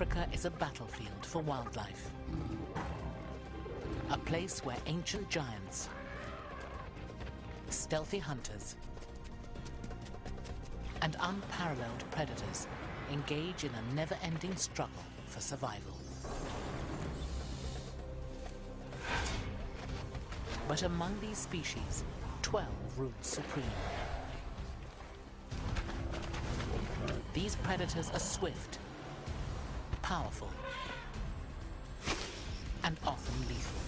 Africa is a battlefield for wildlife. A place where ancient giants, stealthy hunters, and unparalleled predators engage in a never-ending struggle for survival. But among these species, 12 rule supreme. These predators are swift, powerful, and often lethal.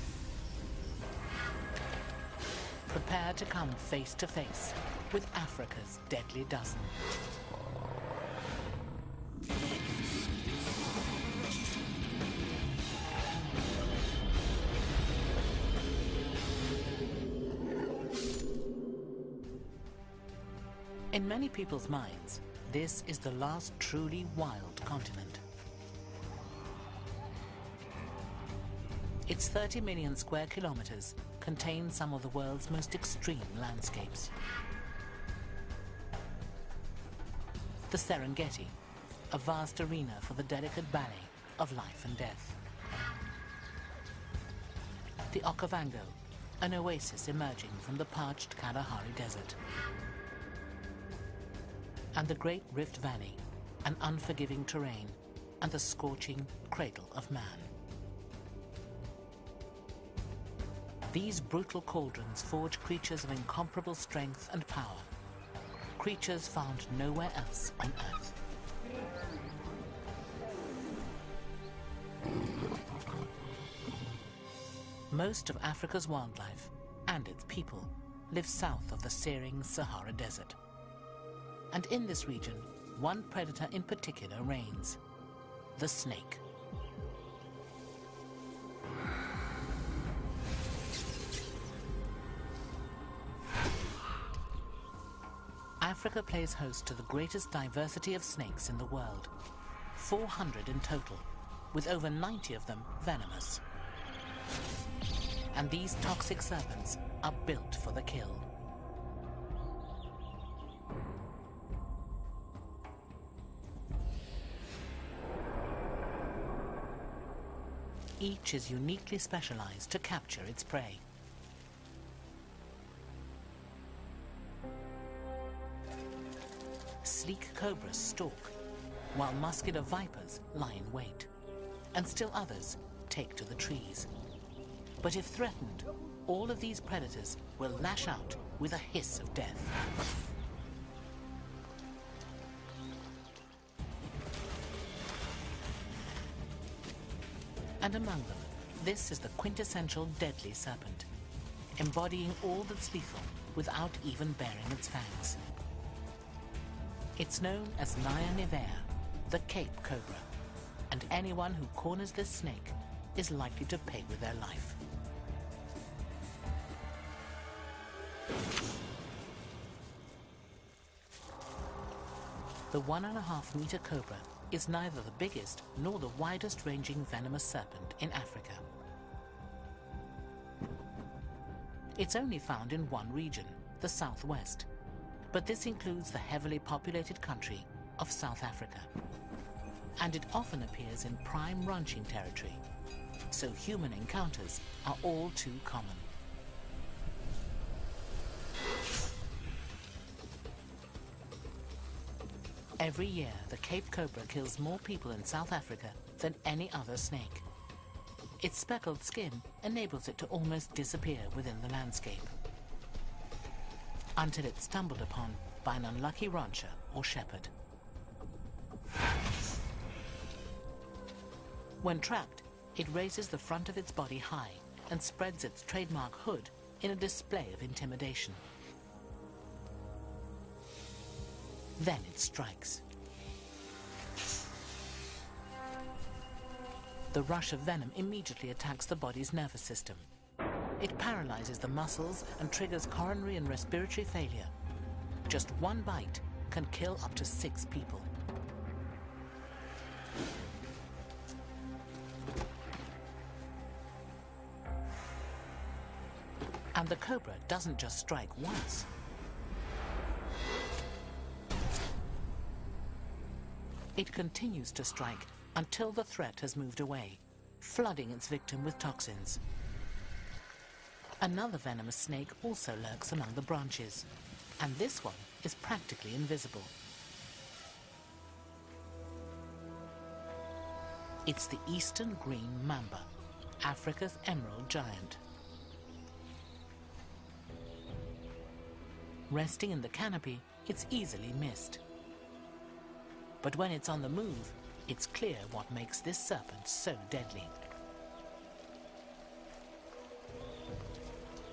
Prepare to come face to face with Africa's deadly dozen. In many people's minds, this is the last truly wild continent. Its 30 million square kilometers contains some of the world's most extreme landscapes. The Serengeti, a vast arena for the delicate ballet of life and death. The Okavango, an oasis emerging from the parched Kalahari Desert. And the Great Rift Valley, an unforgiving terrain and the scorching cradle of man. These brutal cauldrons forge creatures of incomparable strength and power, creatures found nowhere else on Earth. Most of Africa's wildlife and its people live south of the searing Sahara Desert. And in this region, one predator in particular reigns: the snake. Africa plays host to the greatest diversity of snakes in the world, 400 in total, with over 90 of them venomous. And these toxic serpents are built for the kill. Each is uniquely specialized to capture its prey. Sleek cobras stalk, while muscular vipers lie in wait, and still others take to the trees. But if threatened, all of these predators will lash out with a hiss of death. And among them, this is the quintessential deadly serpent, embodying all that's lethal without even baring its fangs. It's known as Naya nivea, the Cape Cobra, and anyone who corners this snake is likely to pay with their life. The 1.5-meter cobra is neither the biggest nor the widest-ranging venomous serpent in Africa. It's only found in one region, the southwest, but this includes the heavily populated country of South Africa. And it often appears in prime ranching territory, so human encounters are all too common. Every year, the Cape Cobra kills more people in South Africa than any other snake. Its speckled skin enables it to almost disappear within the landscape, until it's stumbled upon by an unlucky rancher or shepherd. When trapped, it raises the front of its body high and spreads its trademark hood in a display of intimidation. Then it strikes. The rush of venom immediately attacks the body's nervous system. It paralyzes the muscles and triggers coronary and respiratory failure. Just one bite can kill up to 6 people. And the cobra doesn't just strike once. It continues to strike until the threat has moved away, flooding its victim with toxins. Another venomous snake also lurks among the branches, and this one is practically invisible. It's the eastern green mamba, Africa's emerald giant. Resting in the canopy, it's easily missed. But when it's on the move, it's clear what makes this serpent so deadly.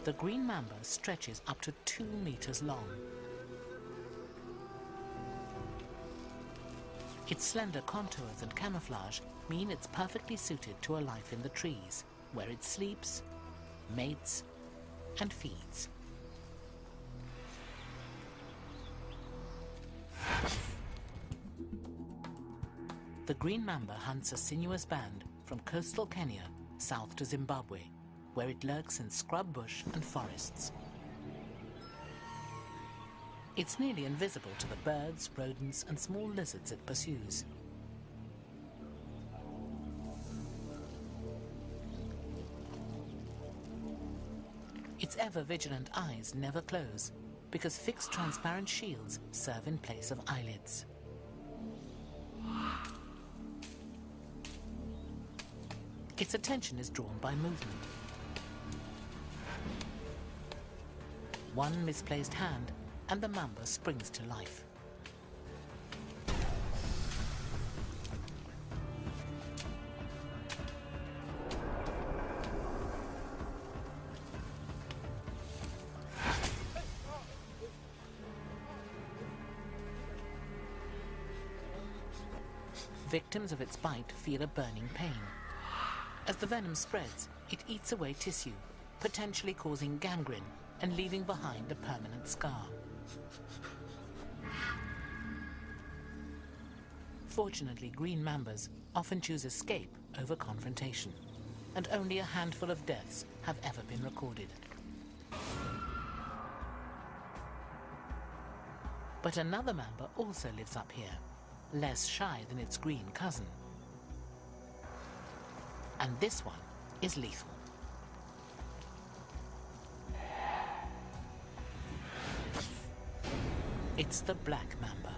The green mamba stretches up to 2 meters long. Its slender contours and camouflage mean it's perfectly suited to a life in the trees, where it sleeps, mates, and feeds. The green mamba hunts a sinuous band from coastal Kenya south to Zimbabwe, where it lurks in scrub bush and forests. It's nearly invisible to the birds, rodents, and small lizards it pursues. Its ever-vigilant eyes never close, because fixed transparent shields serve in place of eyelids. Its attention is drawn by movement. One misplaced hand, and the mamba springs to life. Victims of its bite feel a burning pain. As the venom spreads, it eats away tissue, potentially causing gangrene and leaving behind a permanent scar. Fortunately, green mambas often choose escape over confrontation, and only a handful of deaths have ever been recorded. But another mamba also lives up here, less shy than its green cousin. And this one is lethal. It's the black mamba.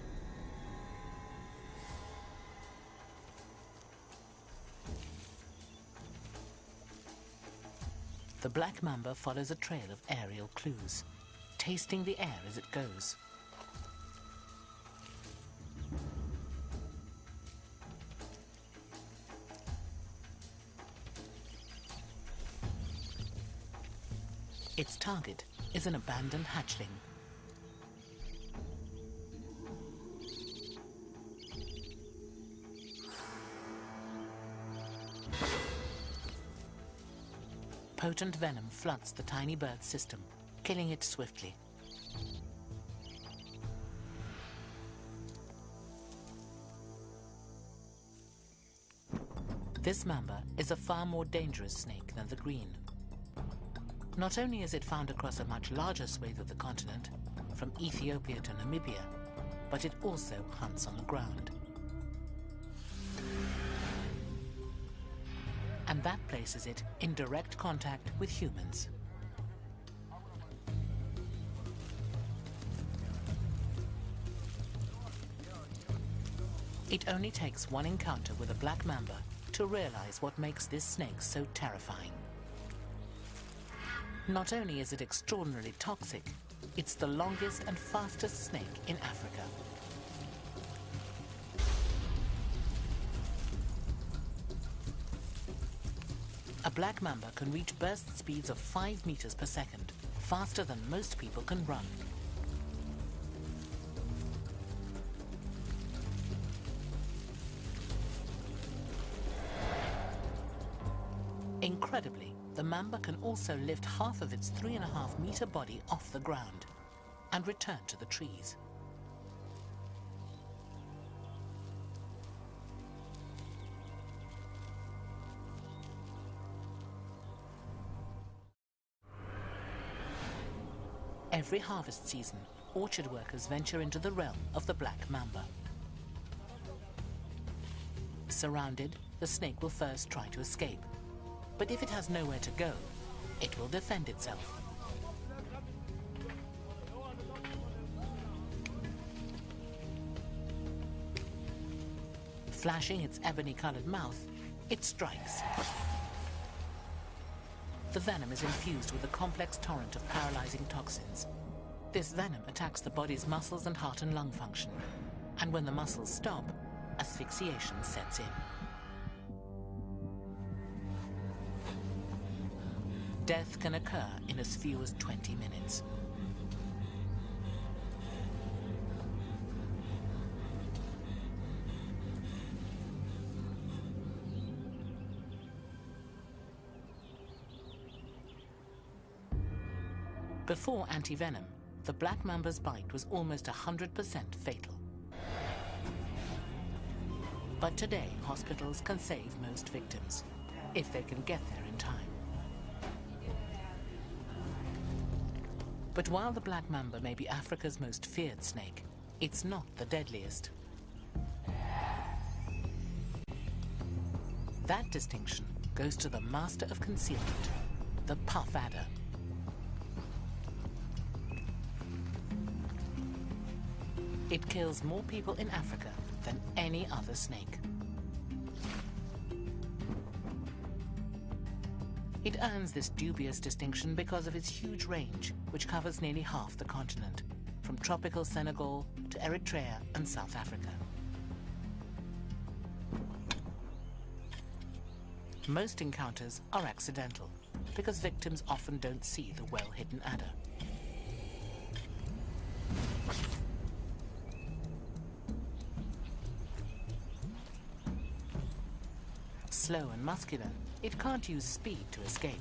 The black mamba follows a trail of aerial clues, tasting the air as it goes. Its target is an abandoned hatchling. Potent venom floods the tiny bird's system, killing it swiftly. This mamba is a far more dangerous snake than the green. Not only is it found across a much larger swathe of the continent, from Ethiopia to Namibia, but it also hunts on the ground. And that places it in direct contact with humans. It only takes one encounter with a black mamba to realize what makes this snake so terrifying. Not only is it extraordinarily toxic, it's the longest and fastest snake in Africa. A black mamba can reach burst speeds of 5 meters per second, faster than most people can run. Incredibly, the mamba can also lift half of its 3.5-meter body off the ground and return to the trees. Every harvest season, orchard workers venture into the realm of the black mamba. Surrounded, the snake will first try to escape. But if it has nowhere to go, it will defend itself. Flashing its ebony-colored mouth, it strikes. The venom is infused with a complex torrent of paralyzing toxins. This venom attacks the body's muscles and heart and lung function. And when the muscles stop, asphyxiation sets in. Death can occur in as few as 20 minutes. Before antivenom, the black mamba's bite was almost 100% fatal. But today, hospitals can save most victims, if they can get there in time. But while the black mamba may be Africa's most feared snake, it's not the deadliest. That distinction goes to the master of concealment, the puff adder. It kills more people in Africa than any other snake. It earns this dubious distinction because of its huge range, which covers nearly half the continent, from tropical Senegal to Eritrea and South Africa. Most encounters are accidental, because victims often don't see the well-hidden adder. Slow and muscular, it can't use speed to escape.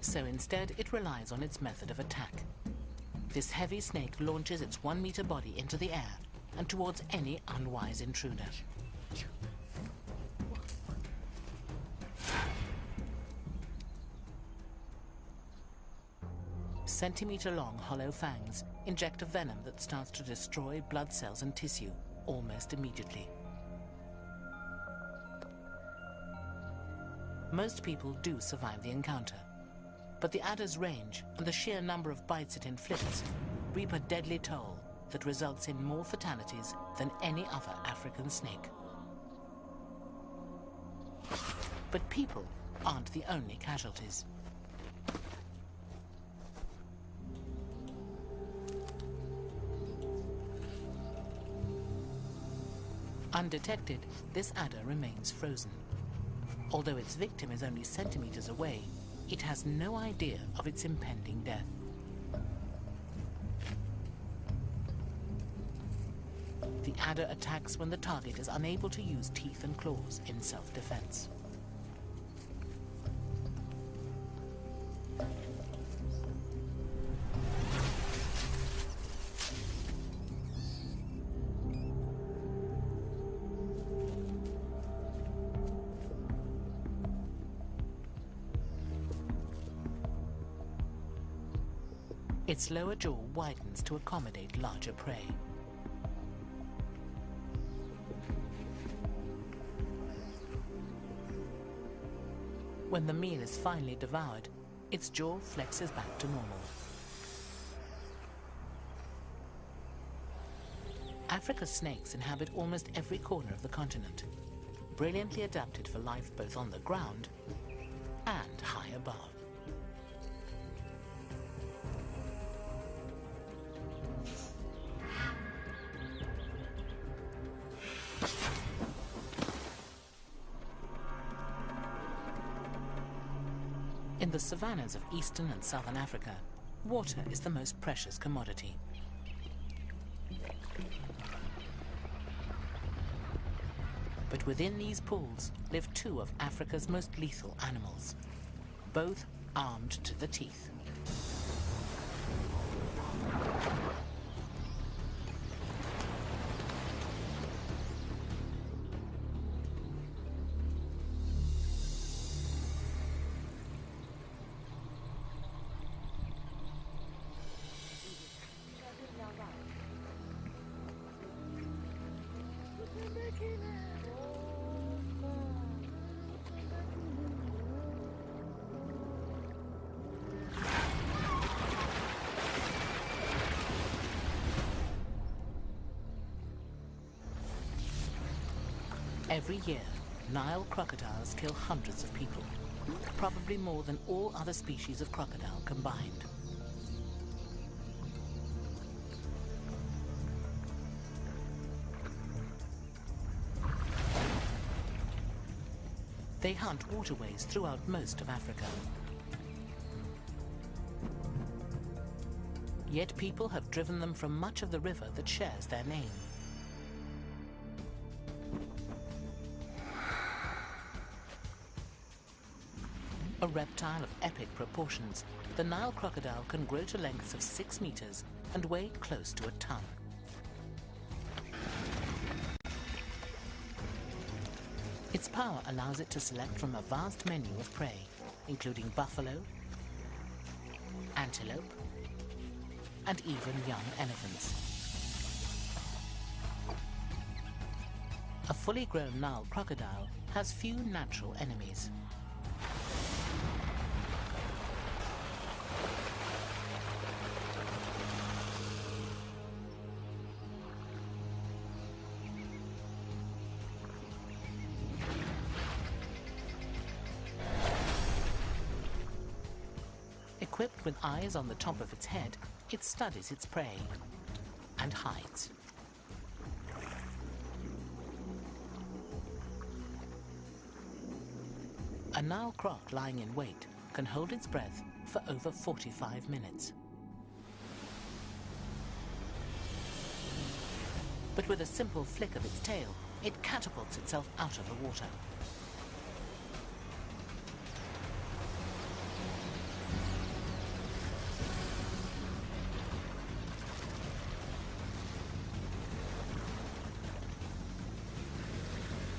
So instead, it relies on its method of attack. This heavy snake launches its 1-meter body into the air and towards any unwise intruder. Centimeter-long hollow fangs inject a venom that starts to destroy blood cells and tissue almost immediately. Most people do survive the encounter, but the adder's range and the sheer number of bites it inflicts reap a deadly toll that results in more fatalities than any other African snake. But people aren't the only casualties. Undetected, this adder remains frozen. Although its victim is only centimeters away, it has no idea of its impending death. The adder attacks when the target is unable to use teeth and claws in self-defense. Its lower jaw widens to accommodate larger prey. When the meal is finally devoured, its jaw flexes back to normal. Africa's snakes inhabit almost every corner of the continent, brilliantly adapted for life both on the ground and high above. In the savannas of eastern and southern Africa, water is the most precious commodity. But within these pools live two of Africa's most lethal animals, both armed to the teeth. Every year, Nile crocodiles kill hundreds of people, probably more than all other species of crocodile combined. They hunt waterways throughout most of Africa. Yet people have driven them from much of the river that shares their name. A reptile of epic proportions, the Nile crocodile can grow to lengths of 6 meters and weigh close to a ton. Its power allows it to select from a vast menu of prey, including buffalo, antelope, and even young elephants. A fully grown Nile crocodile has few natural enemies. Equipped with eyes on the top of its head, it studies its prey and hides. A Nile croc lying in wait can hold its breath for over 45 minutes. But with a simple flick of its tail, it catapults itself out of the water.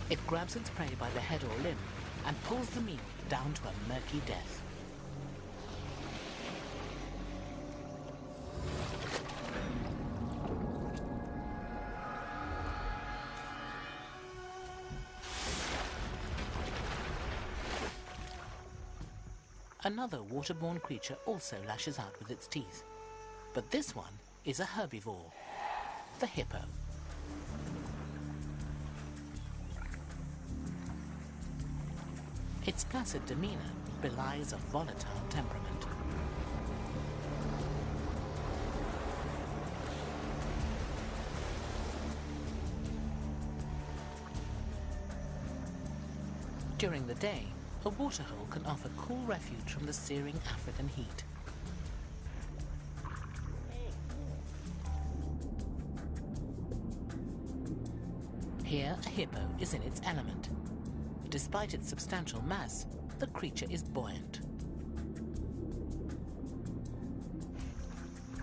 It grabs its prey by the head or limb and pulls the meal down to a murky death. Another waterborne creature also lashes out with its teeth, but this one is a herbivore, the hippo. Its placid demeanor belies a volatile temperament. During the day, a waterhole can offer cool refuge from the searing African heat. Here, a hippo is in its element. Despite its substantial mass, the creature is buoyant.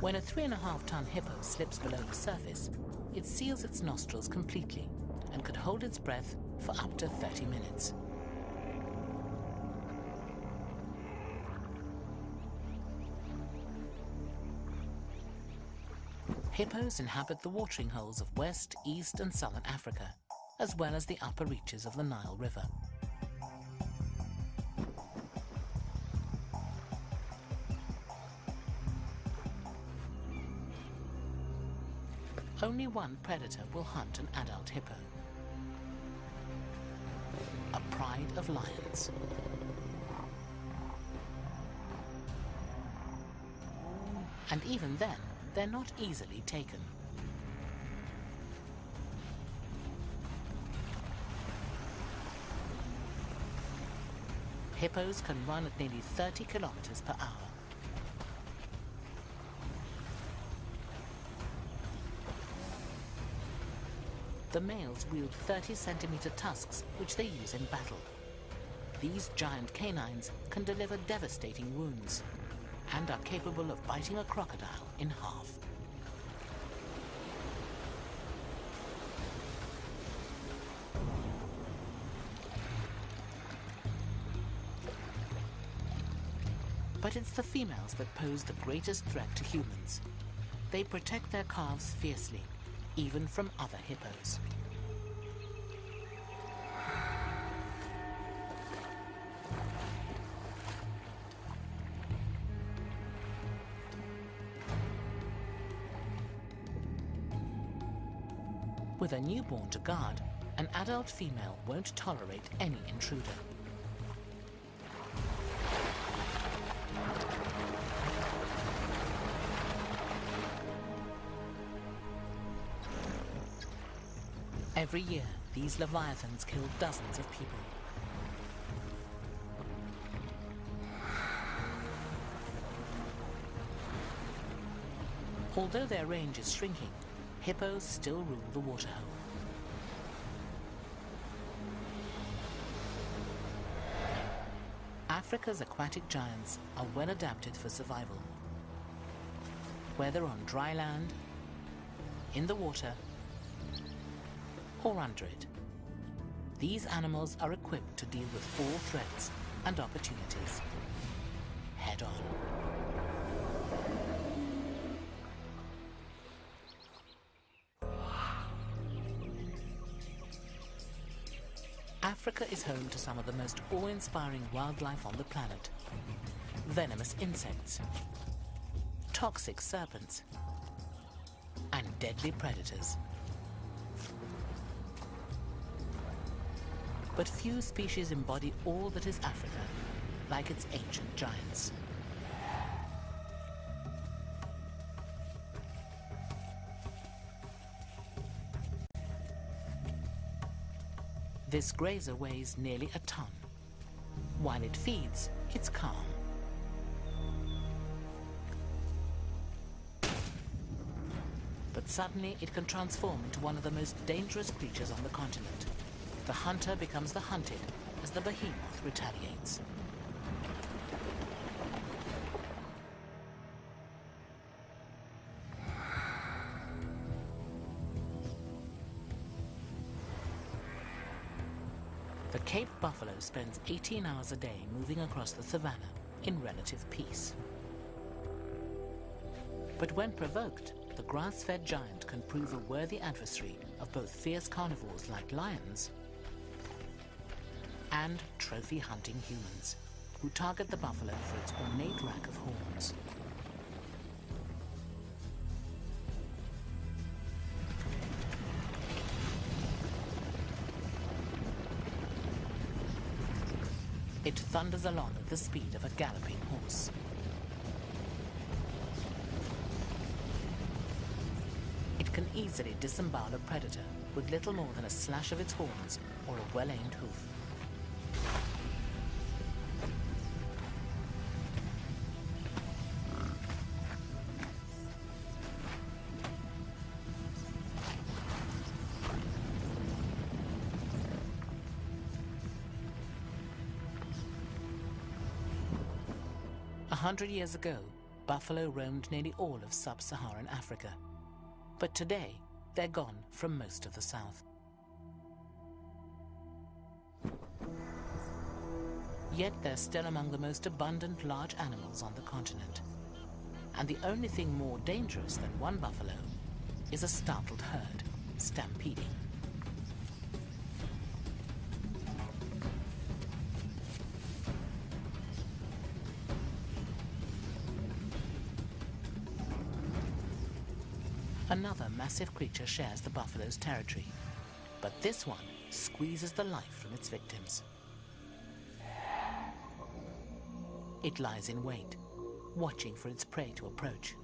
When a 3.5-ton hippo slips below the surface, it seals its nostrils completely and could hold its breath for up to 30 minutes. Hippos inhabit the watering holes of West, East, and Southern Africa, as well as the upper reaches of the Nile River. Only one predator will hunt an adult hippo, a pride of lions. And even then, they're not easily taken. Hippos can run at nearly 30 kilometers per hour. The males wield 30-centimeter tusks, which they use in battle. These giant canines can deliver devastating wounds and are capable of biting a crocodile in half. But it's the females that pose the greatest threat to humans. They protect their calves fiercely, even from other hippos. With a newborn to guard, An adult female won't tolerate any intruder. Every year, these leviathans kill dozens of people. Although their range is shrinking, hippos still rule the waterhole. Africa's aquatic giants are well adapted for survival. Whether on dry land, in the water, or under it, these animals are equipped to deal with all threats and opportunities head on. Africa is home to some of the most awe-inspiring wildlife on the planet. Venomous insects, toxic serpents, and deadly predators. But few species embody all that is Africa, like its ancient giants. This grazer weighs nearly a ton. While it feeds, it's calm. But suddenly it can transform into one of the most dangerous creatures on the continent. The hunter becomes the hunted as the behemoth retaliates. The Cape buffalo spends 18 hours a day moving across the savannah in relative peace. But when provoked, the grass-fed giant can prove a worthy adversary of both fierce carnivores like lions and trophy-hunting humans, who target the buffalo for its ornate rack of horns. It thunders along at the speed of a galloping horse. It can easily disembowel a predator with little more than a slash of its horns or a well-aimed hoof. A 100 years ago, buffalo roamed nearly all of sub-Saharan Africa. But today, they're gone from most of the south. Yet they're still among the most abundant large animals on the continent. And the only thing more dangerous than one buffalo is a startled herd stampeding. Another massive creature shares the buffalo's territory, but this one squeezes the life from its victims. It lies in wait, watching for its prey to approach,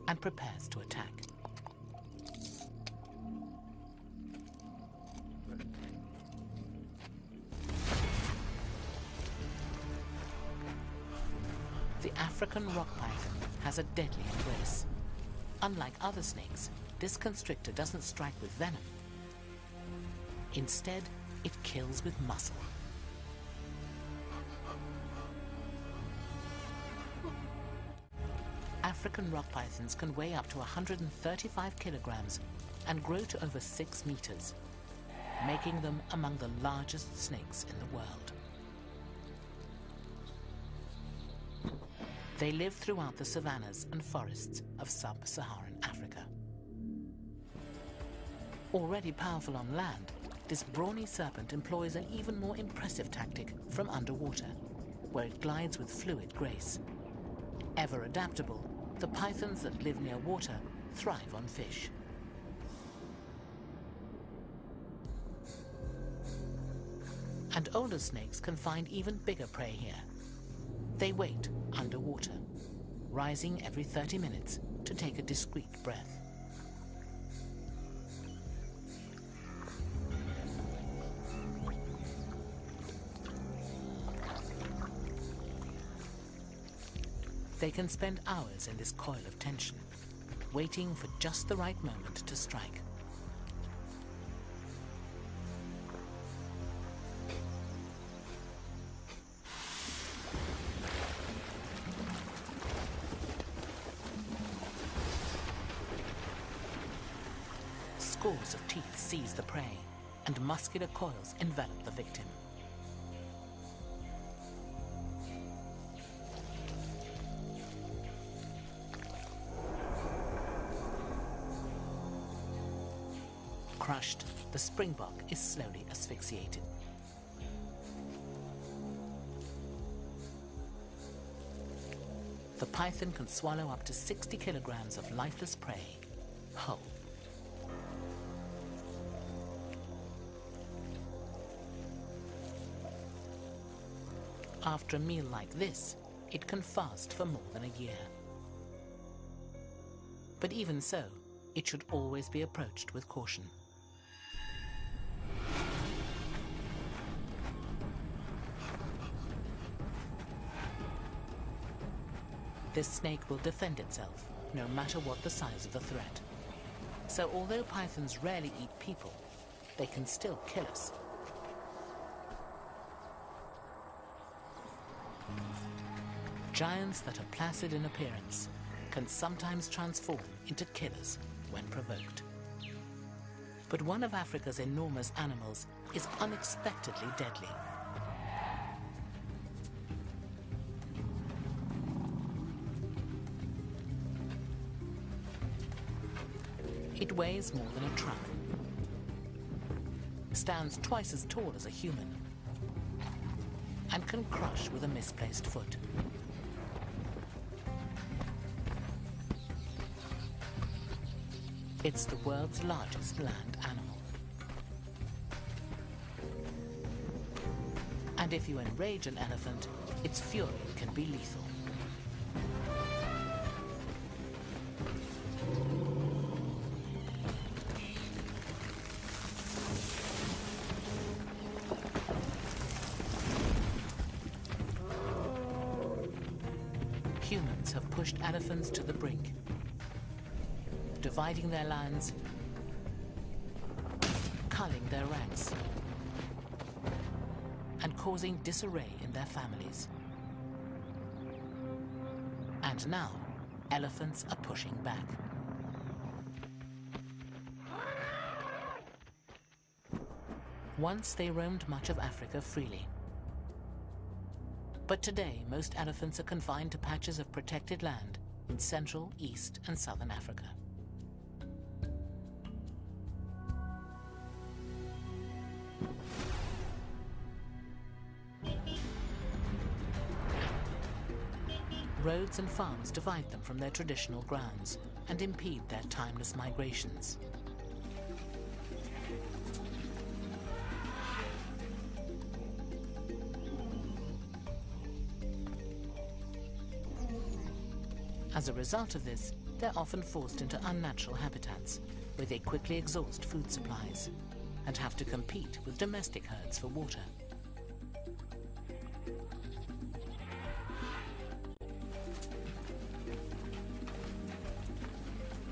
and prepares to attack. The African rock python has a deadly embrace. Unlike other snakes, this constrictor doesn't strike with venom. Instead, it kills with muscle. African rock pythons can weigh up to 135 kilograms and grow to over 6 meters, making them among the largest snakes in the world. They live throughout the savannas and forests of sub-Saharan Africa. Already powerful on land, this brawny serpent employs an even more impressive tactic from underwater, where it glides with fluid grace. Ever adaptable, the pythons that live near water thrive on fish. And older snakes can find even bigger prey here. They wait underwater, rising every 30 minutes to take a discreet breath. They can spend hours in this coil of tension, waiting for just the right moment to strike. Scores of teeth seize the prey, and muscular coils envelop the victim. Crushed, the springbok is slowly asphyxiated. The python can swallow up to 60 kilograms of lifeless prey whole. After a meal like this, it can fast for more than a year. But even so, it should always be approached with caution. This snake will defend itself, no matter what the size of the threat. So although pythons rarely eat people, they can still kill us. Giants that are placid in appearance can sometimes transform into killers when provoked. But one of Africa's enormous animals is unexpectedly deadly. It weighs more than a truck, stands twice as tall as a human, and can crush with a misplaced foot. It's the world's largest land animal. And if you enrage an elephant, its fury can be lethal. Humans have pushed elephants to the brink, dividing their lands, culling their ranks, and causing disarray in their families. And now, elephants are pushing back. Once they roamed much of Africa freely. But today, most elephants are confined to patches of protected land in Central, East, and Southern Africa. Roads and farms divide them from their traditional grounds and impede their timeless migrations. As a result of this, they're often forced into unnatural habitats, where they quickly exhaust food supplies and have to compete with domestic herds for water.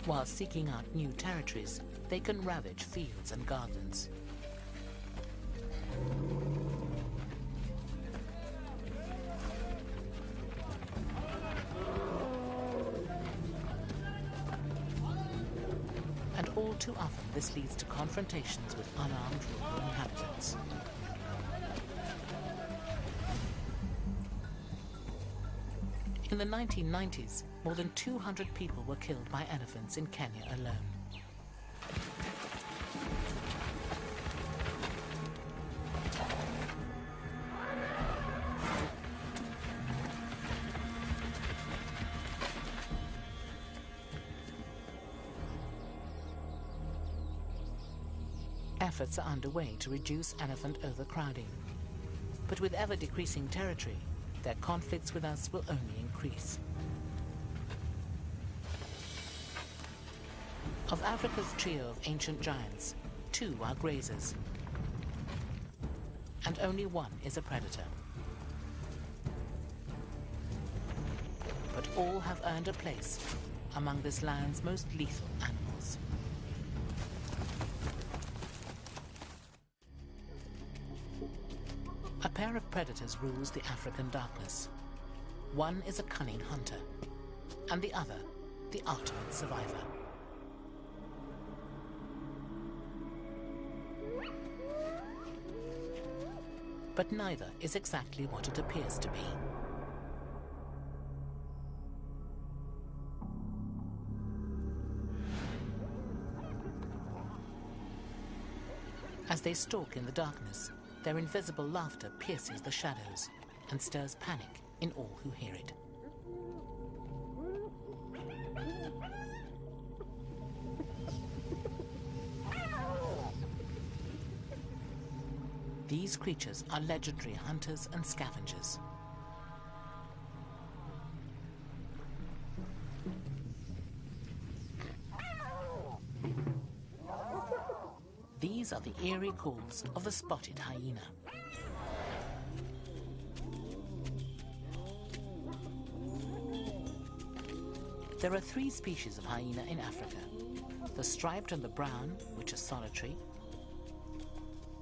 While seeking out new territories, they can ravage fields and gardens. And all too often, this leads to confrontations with unarmed rural inhabitants. In the 1990s, more than 200 people were killed by elephants in Kenya alone. Efforts are underway to reduce elephant overcrowding, But with ever-decreasing territory, their conflicts with us will only increase. Of Africa's trio of ancient giants, 2 are grazers, and only 1 is a predator. But all have earned a place among this land's most lethal animals. A pair of predators rules the African darkness. One is a cunning hunter, and the other, the ultimate survivor. But neither is exactly what it appears to be. As they stalk in the darkness, their invisible laughter pierces the shadows and stirs panic in all who hear it. These creatures are legendary hunters and scavengers. These are the eerie calls of the spotted hyena. There are 3 species of hyena in Africa: the striped and the brown, which are solitary,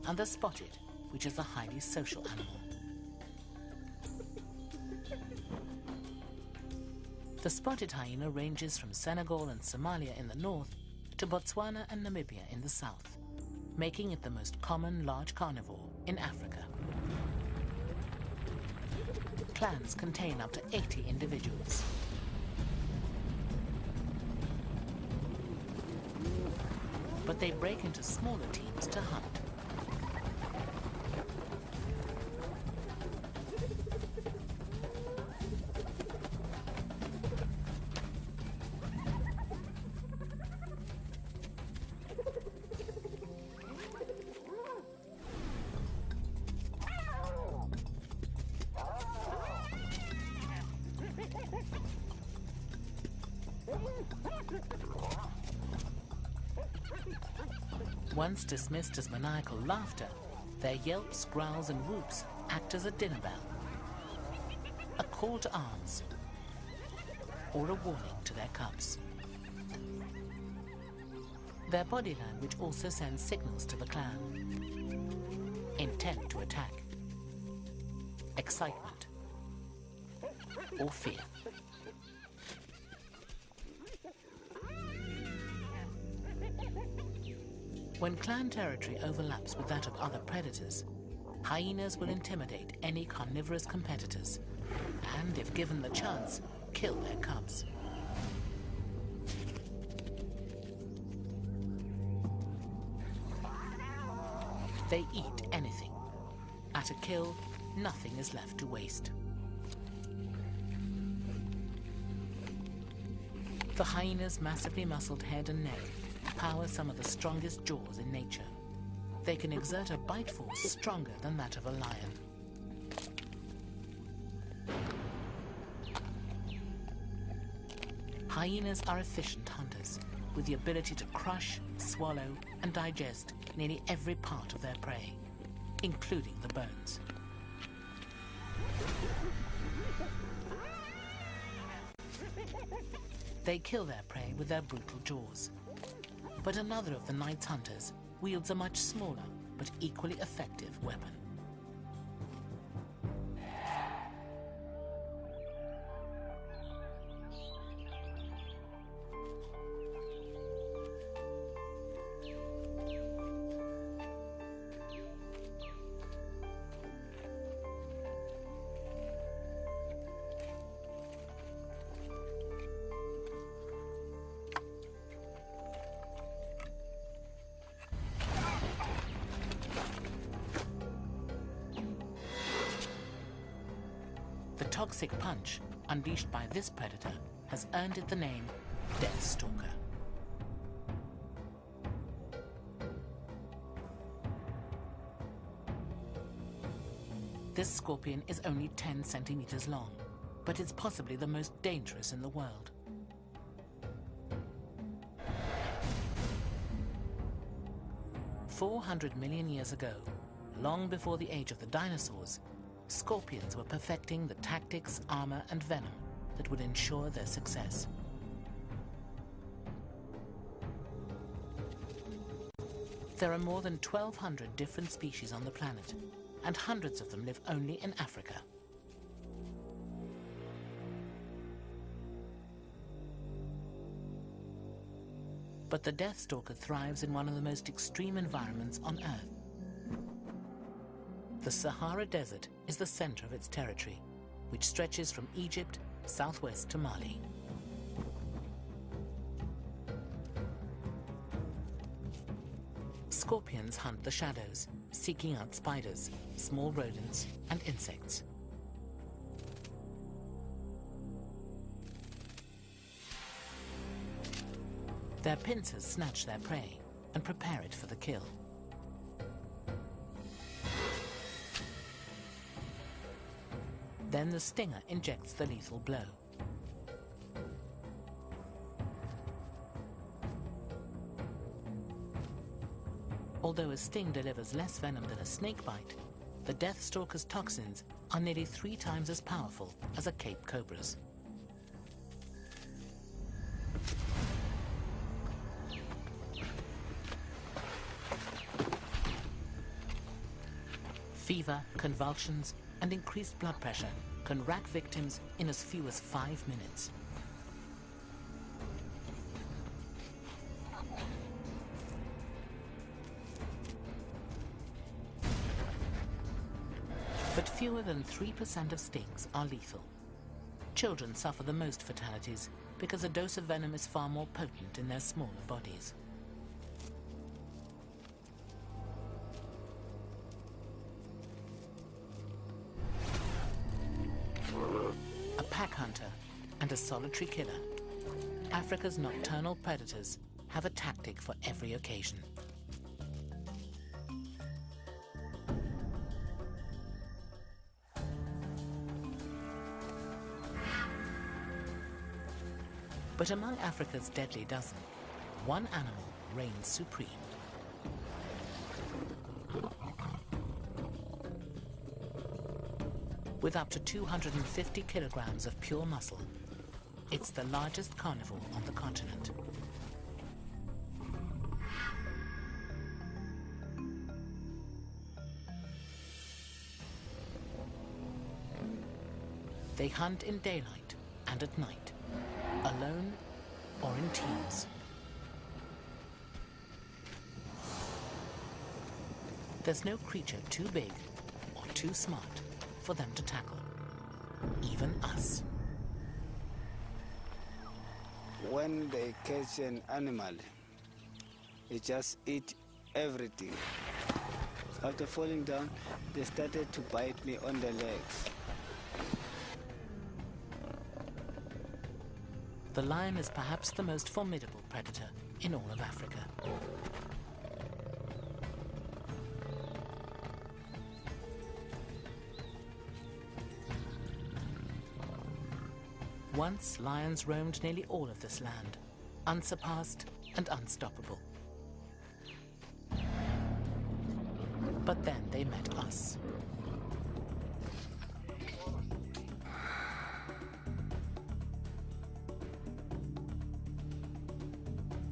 and the spotted, which is a highly social animal. The spotted hyena ranges from Senegal and Somalia in the north to Botswana and Namibia in the south, making it the most common large carnivore in Africa. Clans contain up to 80 individuals. But they break into smaller teams to hunt. Once dismissed as maniacal laughter, their yelps, growls, and whoops act as a dinner bell, a call to arms, or a warning to their cubs. Their body language also sends signals to the clan: intent to attack, excitement, or fear. When clan territory overlaps with that of other predators, hyenas will intimidate any carnivorous competitors and, if given the chance, kill their cubs. They eat anything. At a kill, nothing is left to waste. The hyena's massively muscled head and neck power some of the strongest jaws in nature. They can exert a bite force stronger than that of a lion. Hyenas are efficient hunters, with the ability to crush, swallow, and digest nearly every part of their prey, including the bones. They kill their prey with their brutal jaws. But another of the night's hunters wields a much smaller but equally effective weapon. The toxic punch unleashed by this predator has earned it the name Death Stalker. This scorpion is only 10 centimeters long, but it's possibly the most dangerous in the world. "400 million years ago, long before the age of the dinosaurs, scorpions were perfecting the tactics, armor, and venom that would ensure their success. There are more than 1,200 different species on the planet, and hundreds of them live only in Africa. But the deathstalker thrives in one of the most extreme environments on Earth. The Sahara Desert is the center of its territory, which stretches from Egypt southwest to Mali. Scorpions hunt the shadows, seeking out spiders, small rodents, and insects. Their pincers snatch their prey and prepare it for the kill. Then the stinger injects the lethal blow. Although a sting delivers less venom than a snake bite, the deathstalker's toxins are nearly 3 times as powerful as a Cape cobra's. Fever, convulsions, and increased blood pressure can rack victims in as few as 5 minutes. But fewer than 3% of stings are lethal. Children suffer the most fatalities because a dose of venom is far more potent in their smaller bodies. A pack hunter and a solitary killer, Africa's nocturnal predators have a tactic for every occasion. But among Africa's deadly dozen, one animal reigns supreme. With up to 250 kilograms of pure muscle, it's the largest carnivore on the continent. They hunt in daylight and at night, alone or in teams. There's no creature too big or too smart for them to tackle, even us. When they catch an animal, they just eat everything. After falling down, they started to bite me on the legs. The lion is perhaps the most formidable predator in all of Africa. Once, lions roamed nearly all of this land, unsurpassed and unstoppable. But then they met us.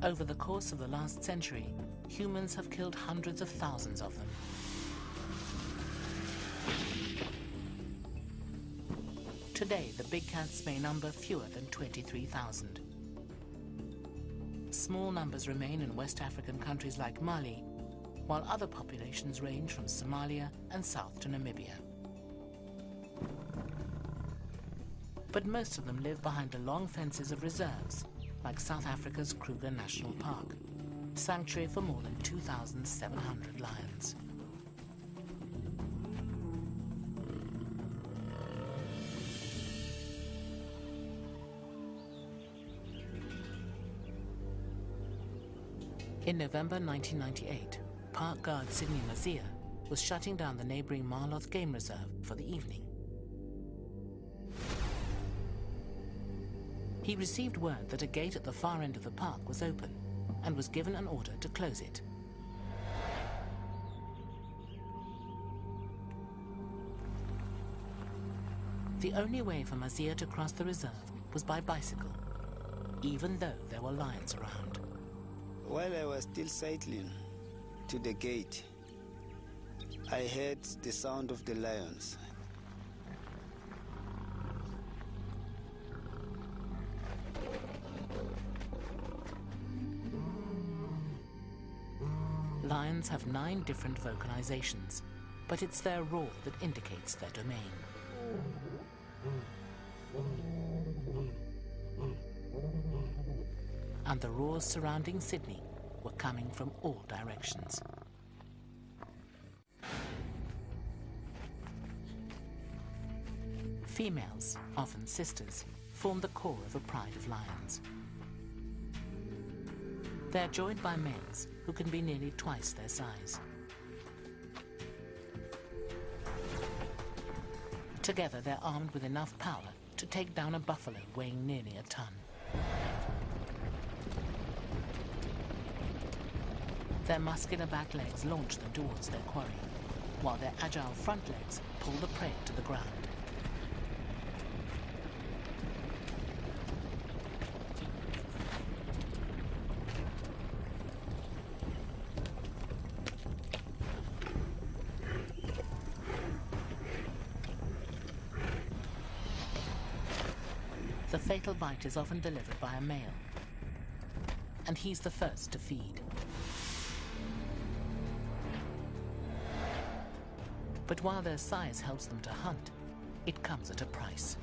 Over the course of the last century, humans have killed hundreds of thousands of them. Today, the big cats may number fewer than 23,000. Small numbers remain in West African countries like Mali, while other populations range from Somalia and south to Namibia. But most of them live behind the long fences of reserves, like South Africa's Kruger National Park, sanctuary for more than 2,700 lions. In November 1998, park guard Sydney Mazia was shutting down the neighboring Marloth Game Reserve for the evening. He received word that a gate at the far end of the park was open and was given an order to close it. The only way for Mazia to cross the reserve was by bicycle, even though there were lions around. While I was still cycling to the gate, I heard the sound of the lions. Lions have 9 different vocalizations, but it's their roar that indicates their domain. And the roars surrounding Sydney were coming from all directions. Females, often sisters, form the core of a pride of lions. They're joined by males who can be nearly twice their size. Together, they're armed with enough power to take down a buffalo weighing nearly a ton. Their muscular back legs launch them towards their quarry, while their agile front legs pull the prey to the ground. The fatal bite is often delivered by a male, and he's the first to feed. But while their size helps them to hunt, it comes at a price.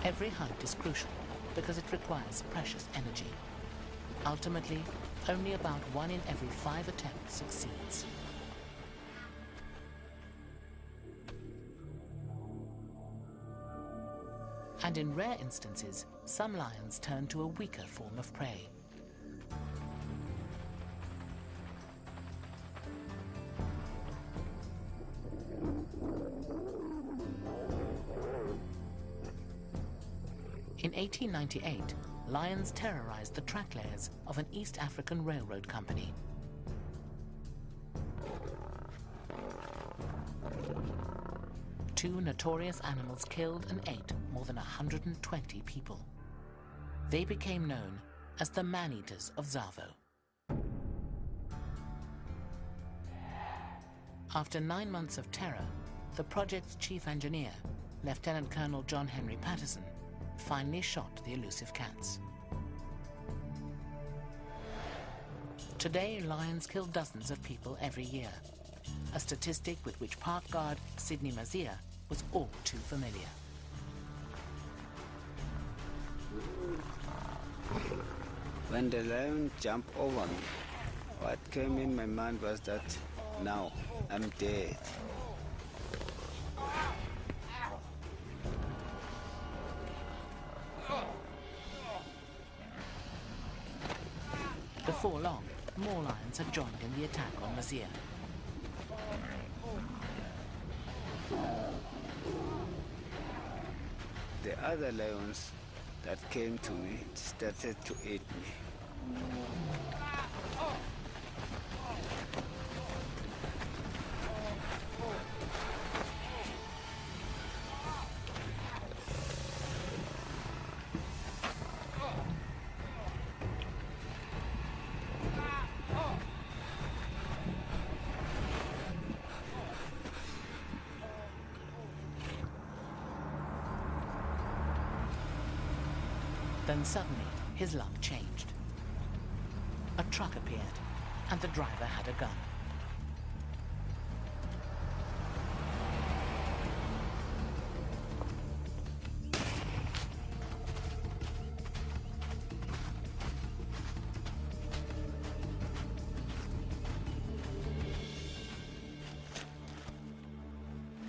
Every hunt is crucial because it requires precious energy. Ultimately, only about 1 in every 5 attempts succeeds. And in rare instances, some lions turn to a weaker form of prey. In 1898, lions terrorized the track layers of an East African railroad company. Two notorious animals killed and ate more than 120 people. They became known as the man-eaters of Tsavo. After 9 months of terror, the project's chief engineer, Lieutenant Colonel John Henry Patterson, finally shot the elusive cats. Today, lions kill dozens of people every year, a statistic with which park guard Sydney Mazia was all too familiar. When the lion jumped over me, what came in my mind was that now I'm dead. Before long, more lions had joined in the attack on Mazia. The other lions that came to me started to eat me. Then suddenly, his luck changed. A truck appeared, and the driver had a gun.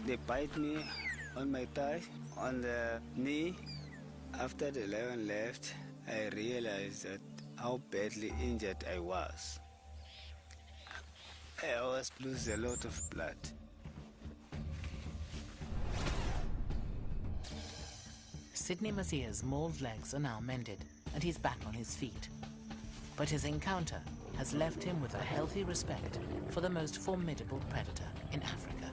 They bite me on my thigh, on the knee. After the lion left, I realized that how badly injured I was. I was losing a lot of blood. Sidney Mazia's mauled legs are now mended, and he's back on his feet. But his encounter has left him with a healthy respect for the most formidable predator in Africa.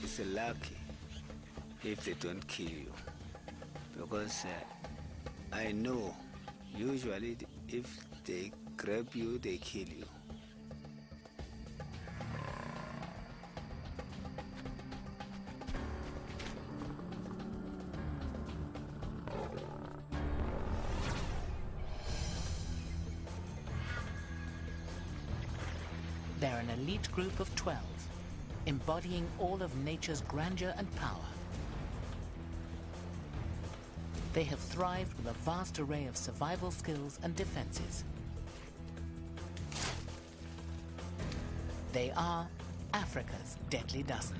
It's lucky if they don't kill you, because I know usually if they grab you, they kill you. They're an elite group of 12, embodying all of nature's grandeur and power. They have thrived with a vast array of survival skills and defenses. They are Africa's deadly dozen.